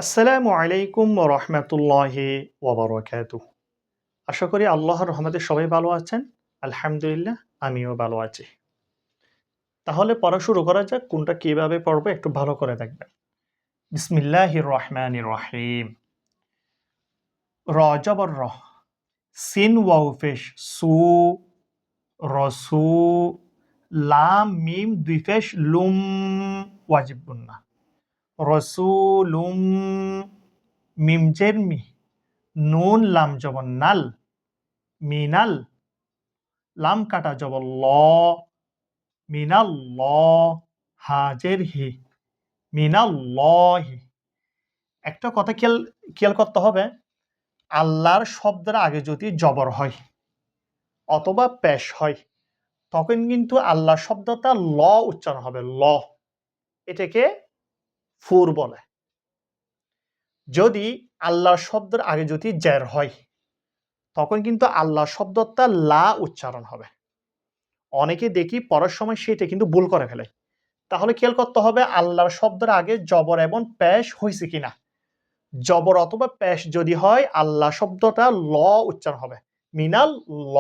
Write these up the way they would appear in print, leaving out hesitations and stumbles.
আসসালামু আলাইকুম ওয়া রাহমাতুল্লাহি ওয়া বারাকাতুহু। আশা করি আল্লাহর রহমতে সবাই ভালো আছেন। আলহামদুলিল্লাহ আমিও ভালো আছি। তাহলে পড়া শুরু করা যাক। কোনটা কিভাবে পড়বো একটু ভালো করে দেখবেন। বিসমিল্লাহির রহমানির রহিম। র জবর র, সিন ওয়াও পেশ সু, রসু, লাম মিম দুই পেশ লুম ওয়াজিব গুন্না। রসুলুম, মিম জের মি, নুন লাম জবর নাল, মিনাল, লাম কাটা জবর ল, মিনাল ল, হাজের হি, মিনাল লহি। একটা কথা খেয়াল খেয়াল করতে হবে, আল্লাহর শব্দের আগে যদি জবর হয় অথবা পেশ হয় তখন কিন্তু আল্লাহ শব্দটা ল উচ্চারণ হবে, ল। এটাকে ফুর বলে। যদি আল্লাহর শব্দের আগে যদি জের হয় তখন কিন্তু আল্লাহ শব্দটা লা উচ্চারণ হবে। অনেকে দেখি পড়ার সময় সেটা কিন্তু ভুল করে ফেলে। তাহলে খেয়াল করতে হবে আল্লাহর শব্দের আগে জবর এবং পেশ হয়েছে কিনা। জবর অথবা পেশ যদি হয় আল্লাহ শব্দটা ল উচ্চারণ হবে, মিনাল ল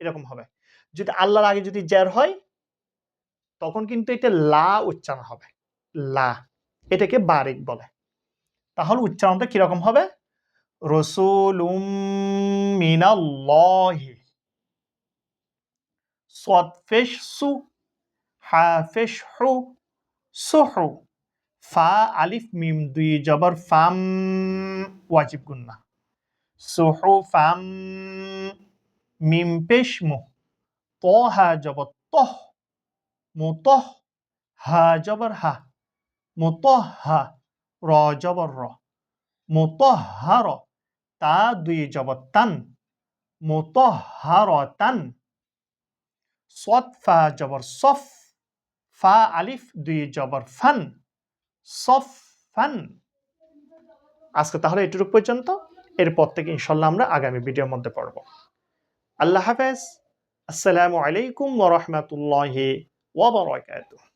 এরকম হবে। যদি আল্লাহর আগে যদি জের হয় তখন কিন্তু এটা লা উচ্চারণ হবে, লা। এটাকে বারিক বলে। তাহলে উচ্চারণটা কিরকম হবে? রসুলুম মিনাল্লাহি। সদ পেশ সু, হা পেশ হু, সুহু। ফা আলিফ মিম দুই জবর ফাম ওয়াজিব গুন্না। সুহু ফাম, মিম পেশ মু, ত হা জবর তহ, মুতহ, হা জবর হা, মুতহহা, র জবর র, মুতহহার, তা দুই জবর তান, মুতহহারতান। সদ ফা জবর সফ, ফা আলিফ দুই জবর ফান, সফান। আজকে তাহলে এটুকু পর্যন্ত। এরপর থেকে ইনশাল্লাহ আমরা আগামী ভিডিওর মধ্যে পড়ব। আল্লাহ হাফেজ। আসসালামু আলাইকুম ওয়া রাহমাতুল্লাহি ওয়া বারাকাতুহু।